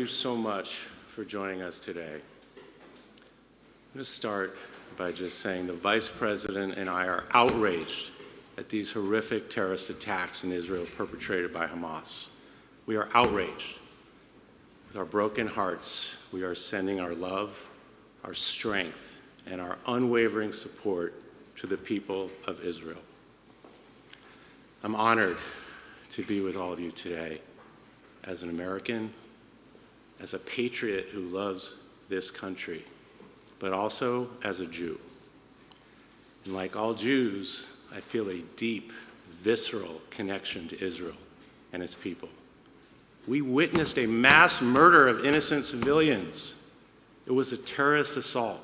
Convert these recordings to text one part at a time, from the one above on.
you so much for joining us today. I'm going to start by just saying the Vice President and I are outraged at these horrific terrorist attacks in Israel perpetrated by Hamas. We are outraged. With our broken hearts, we are sending our love, our strength, and our unwavering support to the people of Israel. I'm honored to be with all of you today as an American, as a patriot who loves this country, but also as a Jew. And like all Jews, I feel a deep, visceral connection to Israel and its people. We witnessed a mass murder of innocent civilians. It was a terrorist assault.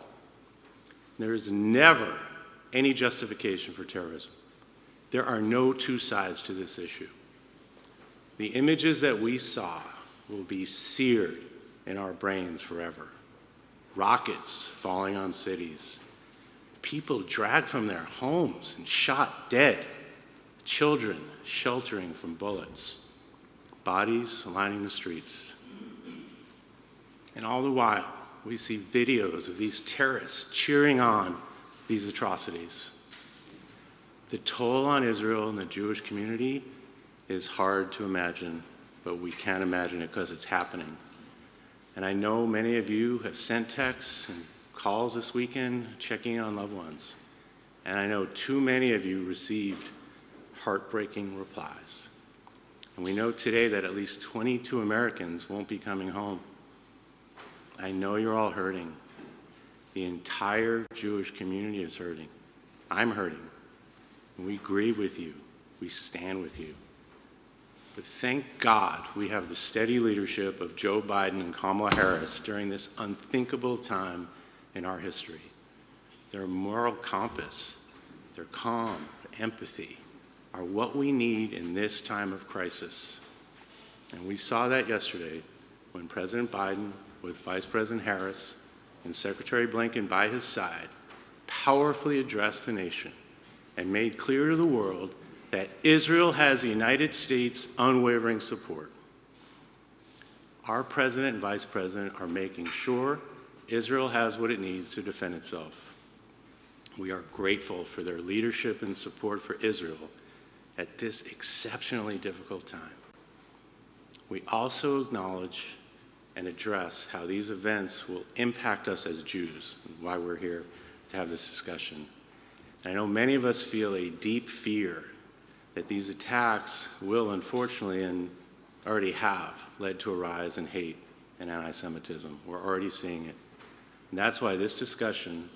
There is never any justification for terrorism. There are no two sides to this issue. The images that we saw will be seared in our brains forever. Rockets falling on cities, people dragged from their homes and shot dead, children sheltering from bullets, bodies lining the streets. And all the while, we see videos of these terrorists cheering on these atrocities. The toll on Israel and the Jewish community is hard to imagine, but we can imagine it because it's happening. And I know many of you have sent texts and calls this weekend checking in on loved ones. And I know too many of you received heartbreaking replies. And we know today that at least 22 Americans won't be coming home. I know you're all hurting. The entire Jewish community is hurting. I'm hurting. And we grieve with you. We stand with you. But thank God we have the steady leadership of Joe Biden and Kamala Harris during this unthinkable time in our history. Their moral compass, their calm, their empathy are what we need in this time of crisis. And we saw that yesterday when President Biden, with Vice President Harris and Secretary Blinken by his side, powerfully addressed the nation and made clear to the world that Israel has the United States' unwavering support. Our president and vice president are making sure Israel has what it needs to defend itself. We are grateful for their leadership and support for Israel at this exceptionally difficult time. We also acknowledge and address how these events will impact us as Jews, and why we're here to have this discussion. And I know many of us feel a deep fear that these attacks will, unfortunately, and already have, led to a rise in hate and anti-Semitism. We're already seeing it. And that's why this discussion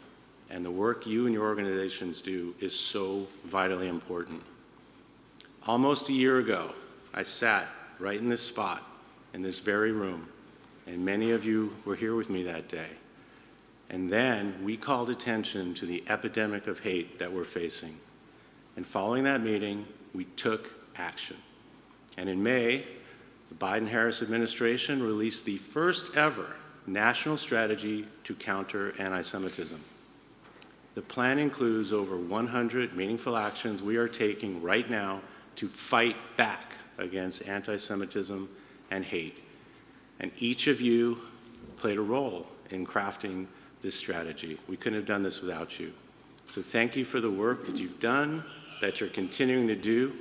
and the work you and your organizations do is so vitally important. Almost a year ago, I sat right in this spot, in this very room, and many of you were here with me that day. And then we called attention to the epidemic of hate that we're facing. And following that meeting, we took action. And in May, the Biden-Harris administration released the first ever national strategy to counter anti-Semitism. The plan includes over 100 meaningful actions we are taking right now to fight back against anti-Semitism and hate. And each of you played a role in crafting this strategy. We couldn't have done this without you. So thank you for the work that you've done, that you're continuing to do.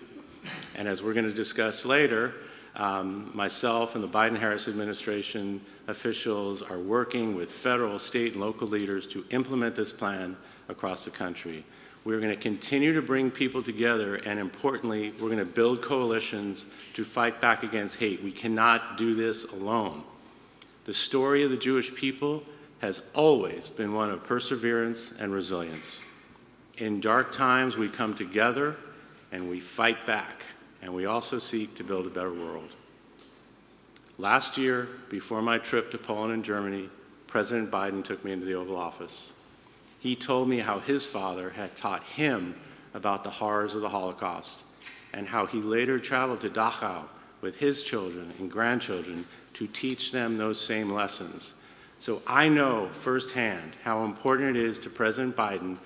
And as we're going to discuss later, myself and the Biden-Harris administration officials are working with federal, state, and local leaders to implement this plan across the country. We're going to continue to bring people together, and importantly, we're going to build coalitions to fight back against hate. We cannot do this alone. The story of the Jewish people has always been one of perseverance and resilience. In dark times, we come together and we fight back, and we also seek to build a better world. Last year, before my trip to Poland and Germany, President Biden took me into the Oval Office. He told me how his father had taught him about the horrors of the Holocaust, and how he later traveled to Dachau with his children and grandchildren to teach them those same lessons. So I know firsthand how important it is to President Biden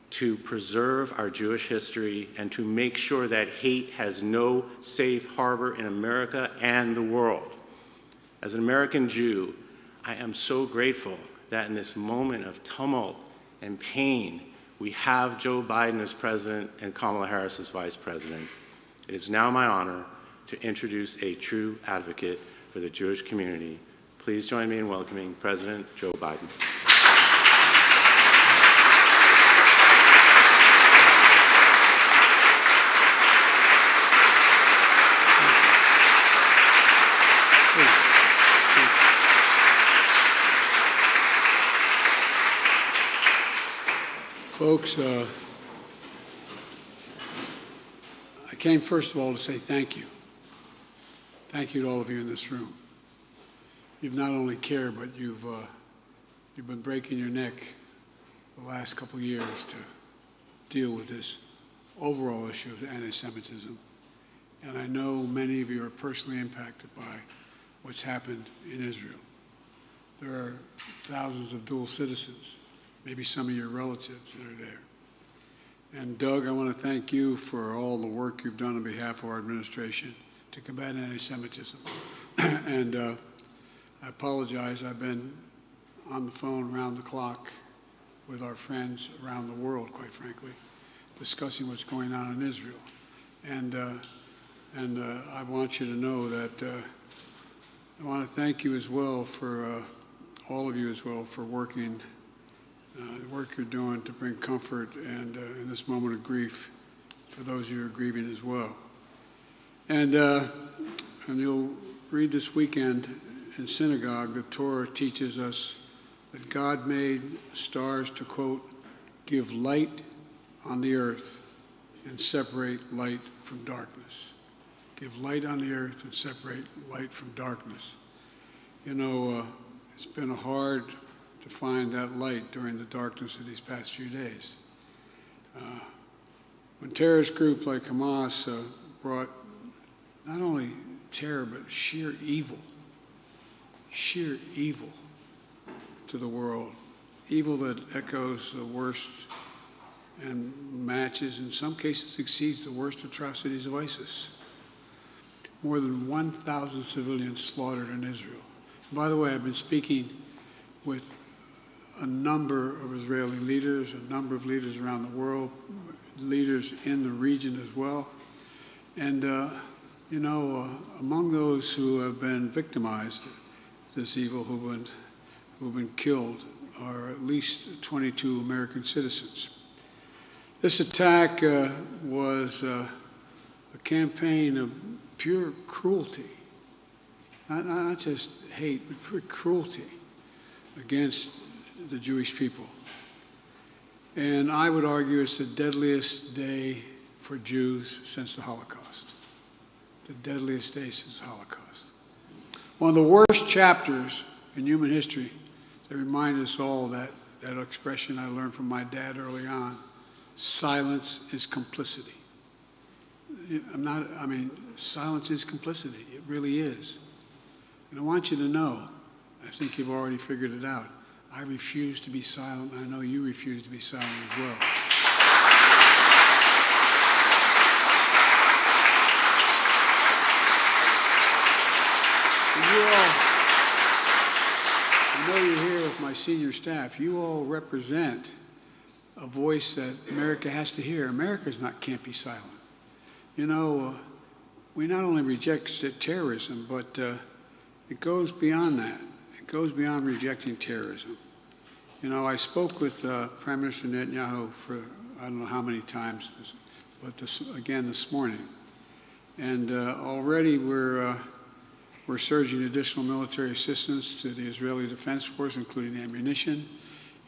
to preserve our Jewish history and to make sure that hate has no safe harbor in America and the world. As an American Jew, I am so grateful that in this moment of tumult and pain, we have Joe Biden as president and Kamala Harris as vice president. It is now my honor to introduce a true advocate for the Jewish community. Please join me in welcoming President Joe Biden. Folks, I came first of all to say thank you. Thank you to all of you in this room. You've not only cared, but you've been breaking your neck the last couple of years to deal with this overall issue of anti-Semitism. And I know many of you are personally impacted by what's happened in Israel. There are thousands of dual citizens, maybe some of your relatives that are there. And Doug, I want to thank you for all the work you've done on behalf of our administration to combat anti-Semitism. And I apologize, I've been on the phone around the clock with our friends around the world, quite frankly, discussing what's going on in Israel. And I want you to know that I want to thank you as well for, all of you as well, for working the work you're doing to bring comfort and in this moment of grief for those who are grieving as well. And you'll read this weekend in synagogue, the Torah teaches us that God made stars to, quote, give light on the earth and separate light from darkness. Give light on the earth and separate light from darkness. You know, it's been hard to find that light during the darkness of these past few days. When terrorist groups like Hamas brought not only terror, but sheer evil to the world, evil that echoes the worst and matches, in some cases exceeds the worst atrocities of ISIS. More than 1,000 civilians slaughtered in Israel. By the way, I've been speaking with a number of Israeli leaders, a number of leaders around the world, leaders in the region as well. And, you know, among those who have been victimized, this evil, who've been killed, are at least 22 American citizens. This attack was a campaign of pure cruelty, not just hate, but pure cruelty against the Jewish people. And I would argue it's the deadliest day for Jews since the Holocaust. The deadliest day since the Holocaust. One of the worst chapters in human history that remind us all that expression I learned from my dad early on, silence is complicity. Silence is complicity. It really is. And I want you to know, I think you've already figured it out, I refuse to be silent, and I know you refuse to be silent as well. And you all, I know you're here with my senior staff, you all represent a voice that America has to hear. America can't be silent. You know, we not only reject terrorism, but it goes beyond that. It goes beyond rejecting terrorism. You know, I spoke with Prime Minister Netanyahu for I don't know how many times, but again this morning. And already we're surging additional military assistance to the Israeli Defense Force, including ammunition,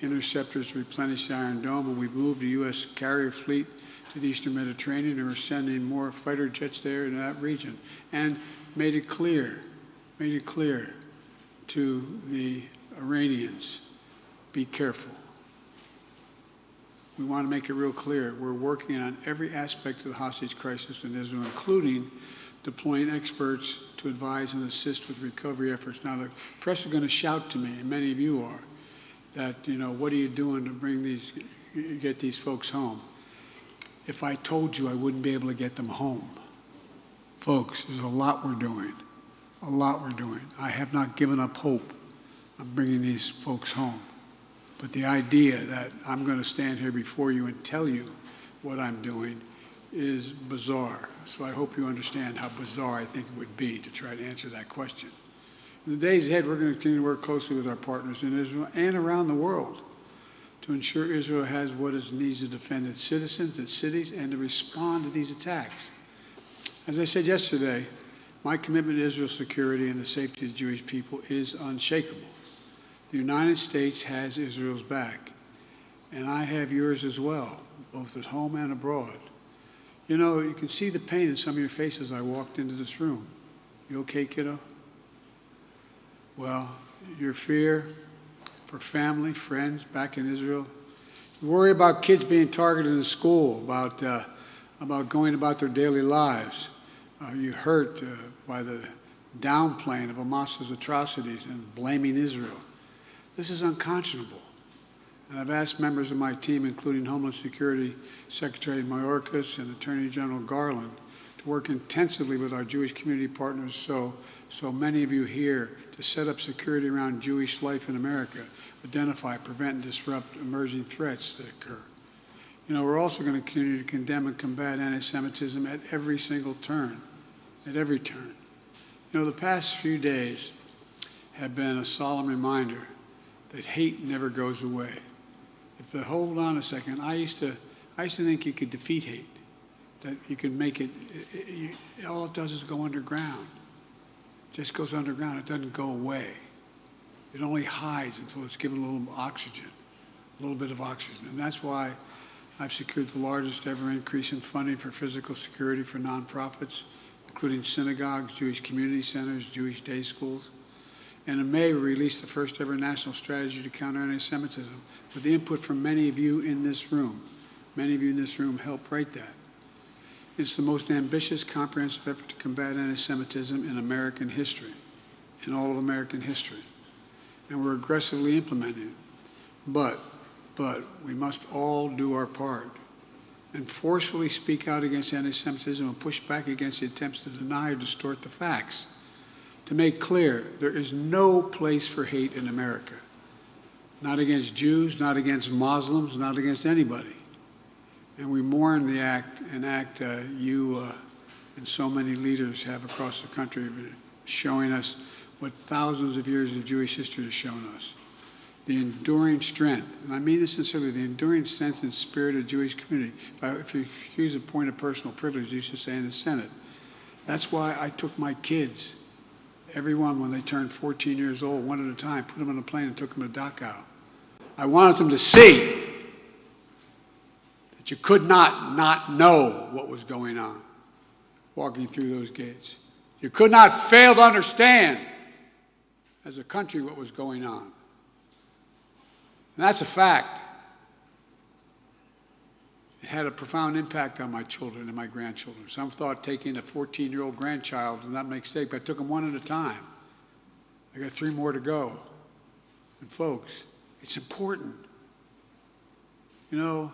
interceptors to replenish the Iron Dome, and we've moved the U.S. carrier fleet to the Eastern Mediterranean, and we're sending more fighter jets there in that region, and made it clear to the Iranians, be careful. We want to make it real clear. We're working on every aspect of the hostage crisis in Israel, including deploying experts to advise and assist with recovery efforts. Now, the press is going to shout to me, and many of you are, that, you know, what are you doing to get these folks home? If I told you, I wouldn't be able to get them home. Folks, there's a lot we're doing. a lot we're doing. I have not given up hope of bringing these folks home. But the idea that I'm going to stand here before you and tell you what I'm doing is bizarre. So I hope you understand how bizarre I think it would be to try to answer that question. In the days ahead, we're going to continue to work closely with our partners in Israel and around the world to ensure Israel has what it needs to defend its citizens, its cities, and to respond to these attacks. As I said yesterday, my commitment to Israel's security and the safety of the Jewish people is unshakable. The United States has Israel's back, and I have yours as well, both at home and abroad. You know, you can see the pain in some of your faces. I walked into this room. You okay, kiddo? Well, your fear for family, friends back in Israel. You worry about kids being targeted in school, about going about their daily lives. You're hurt by the downplaying of Hamas's atrocities and blaming Israel. This is unconscionable. And I've asked members of my team, including Homeland Security Secretary Mayorkas and Attorney General Garland, to work intensively with our Jewish community partners so many of you here to set up security around Jewish life in America, identify, prevent, and disrupt emerging threats that occur. You know, we're also going to continue to condemn and combat anti-Semitism at every single turn, at every turn. You know, the past few days have been a solemn reminder that hate never goes away. Hold on a second, I used to think you could defeat hate, that you could make it, all it does is go underground. It just goes underground, it doesn't go away. It only hides until it's given a little oxygen, a little bit of oxygen. And that's why I've secured the largest ever increase in funding for physical security for nonprofits, including synagogues, Jewish community centers, Jewish day schools. And in May, we released the first ever national strategy to counter anti-Semitism with the input from many of you in this room. Many of you in this room helped write that. It's the most ambitious, comprehensive effort to combat anti-Semitism in American history, in all of American history. And we're aggressively implementing it. But we must all do our part and forcefully speak out against anti-Semitism and push back against the attempts to deny or distort the facts. To make clear, there is no place for hate in America. Not against Jews, not against Muslims, not against anybody. And we mourn the act you and so many leaders have across the country, showing us what thousands of years of Jewish history has shown us. The enduring strength, and I mean this sincerely, the enduring strength and spirit of the Jewish community. If you excuse a point of personal privilege, you should say in the Senate. That's why I took my kids, everyone when they turned 14 years old, one at a time, put them on a plane and took them to Dachau. I wanted them to see that you could not know what was going on walking through those gates. You could not fail to understand as a country what was going on. And that's a fact. It had a profound impact on my children and my grandchildren. Some thought taking a 14-year-old grandchild was not a mistake, but I took them one at a time. I got 3 more to go. And folks, it's important. You know,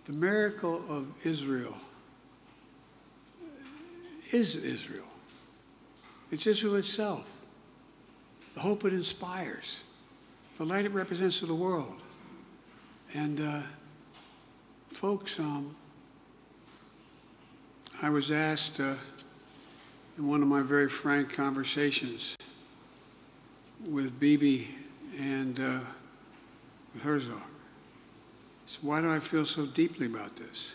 the miracle of Israel is Israel. It's Israel itself. The hope it inspires. The light it represents to the world. And folks, I was asked in one of my very frank conversations with Bibi and with Herzog, so why do I feel so deeply about this?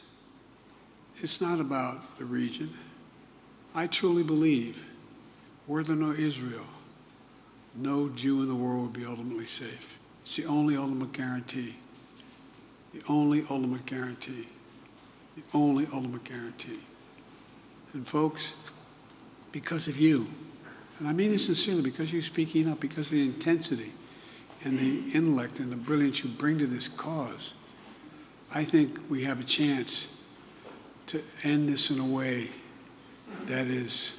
It's not about the region. I truly believe, were there no Israel, no Jew in the world would be ultimately safe. It's the only ultimate guarantee. The only ultimate guarantee. The only ultimate guarantee. And folks, because of you, and I mean this sincerely, because you're speaking up, because of the intensity and the intellect and the brilliance you bring to this cause, I think we have a chance to end this in a way that it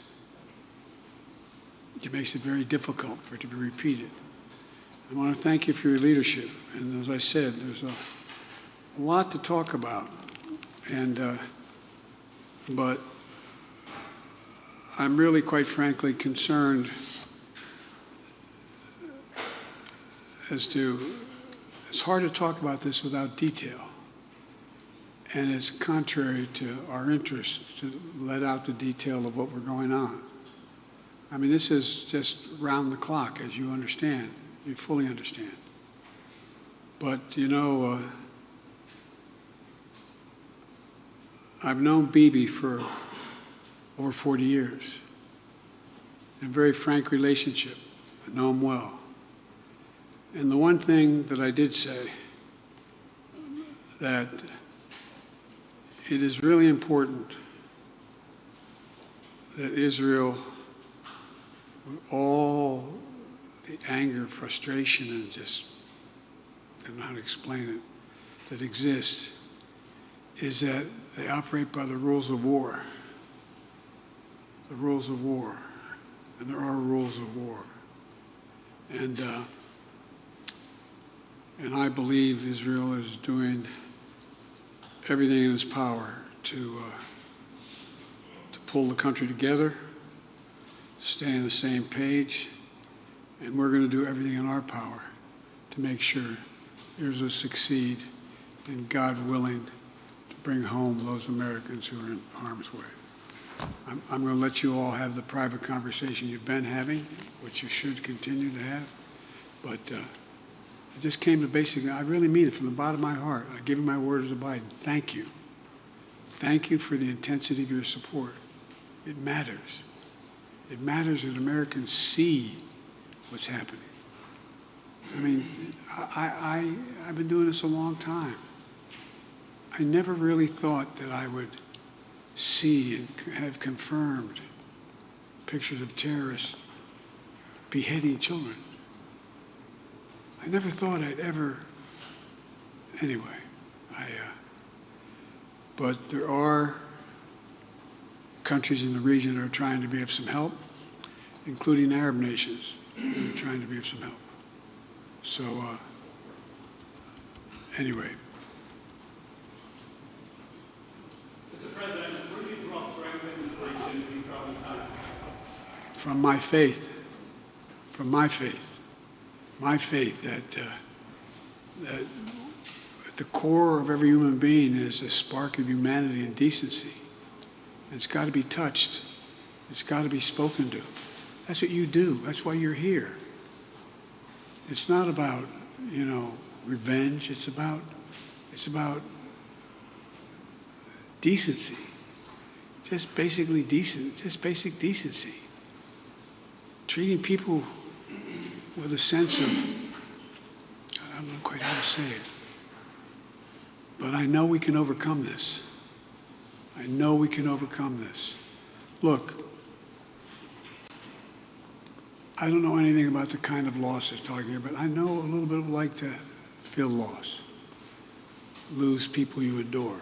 makes it very difficult for it to be repeated. I want to thank you for your leadership. And as I said, there's a lot to talk about. And but I'm really, quite frankly, concerned as to, it's hard to talk about this without detail. And it's contrary to our interests to let out the detail of what we're going on. I mean, this is just round the clock, as you understand. You fully understand. But, you know, I've known Bibi for over 40 years. In a very frank relationship. I know him well. And the one thing that I did say, that it is really important that Israel, with all the anger, frustration, and just, I don't know how to explain it, that exists, is that they operate by the rules of war. The rules of war. And there are rules of war. And I believe Israel is doing everything in its power to pull the country together, stay on the same page, and we're going to do everything in our power to make sure Israel succeed, and God willing, to bring home those Americans who are in harm's way. I'm going to let you all have the private conversation you've been having, which you should continue to have, but I just came to basically, I really mean it from the bottom of my heart. I give you my word as a Biden. Thank you. Thank you for the intensity of your support. It matters. It matters that Americans see what's happening. I mean, I've been doing this a long time. I never really thought that I would see and have confirmed pictures of terrorists beheading children. I never thought I'd ever, anyway, but there are countries in the region that are trying to be of some help, including Arab nations that are trying to be of some help. So, anyway. Mr. President, where do you draw strength and inspiration in these troubling times? From my faith. From my faith. My faith that at the core of every human being is a spark of humanity and decency. And it's got to be touched. It's got to be spoken to. That's what you do. That's why you're here. It's not about, you know, revenge. It's about decency. Just basically decent. Just basic decency. Treating people with a sense of, I don't know quite how to say it, but I know we can overcome this. I know we can overcome this. Look, I don't know anything about the kind of loss it's talking here, but I know a little bit of like to feel loss, lose people you adore,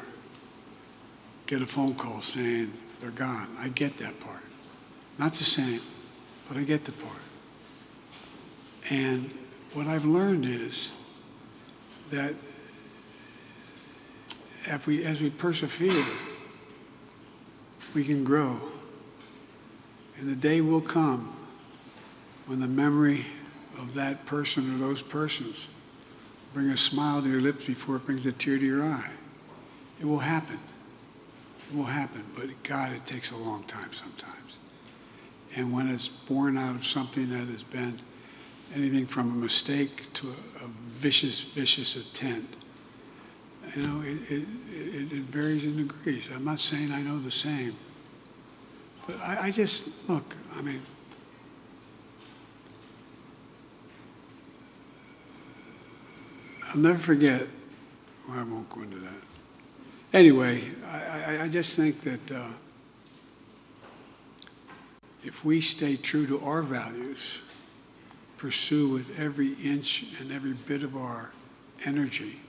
get a phone call saying they're gone. I get that part. Not the same, but I get the part. And what I've learned is that as we persevere, we can grow. And the day will come when the memory of that person or those persons bring a smile to your lips before it brings a tear to your eye. It will happen. It will happen. But God, it takes a long time sometimes. And when it's born out of something that has been anything from a mistake to a vicious, vicious intent, you know, it varies in degrees. I'm not saying I know the same. But I just, look, I mean, I'll never forget, well, I won't go into that. Anyway, I just think that if we stay true to our values, pursue with every inch and every bit of our energy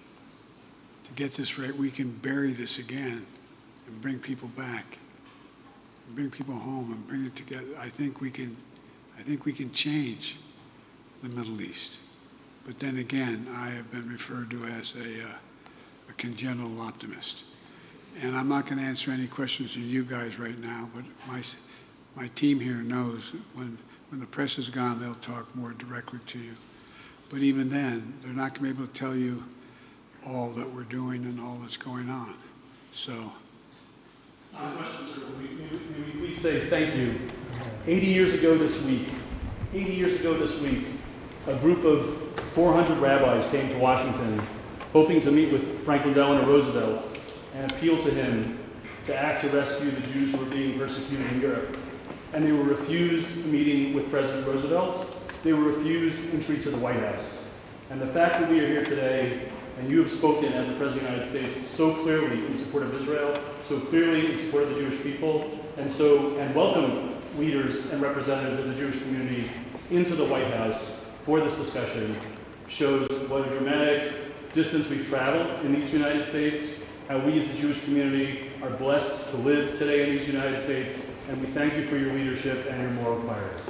to get this right, we can bury this again and bring people back, and bring people home and bring it together. I think we can change the Middle East. But then again, I have been referred to as a congenital optimist. And I'm not going to answer any questions from you guys right now, but my team here knows that when the press is gone, they'll talk more directly to you. But even then, they're not going to be able to tell you all that we're doing and all that's going on. So. Question, sir. May we please say thank you. 80 years ago this week, a group of 400 rabbis came to Washington hoping to meet with Franklin Delano Roosevelt and appeal to him to act to rescue the Jews who were being persecuted in Europe. And they were refused a meeting with President Roosevelt. They were refused entry to the White House. And the fact that we are here today, and you have spoken as the President of the United States so clearly in support of Israel, so clearly in support of the Jewish people, and welcome leaders and representatives of the Jewish community into the White House for this discussion, shows what a dramatic distance we've traveled in these United States, how we as the Jewish community are blessed to live today in these United States, and we thank you for your leadership and your moral clarity.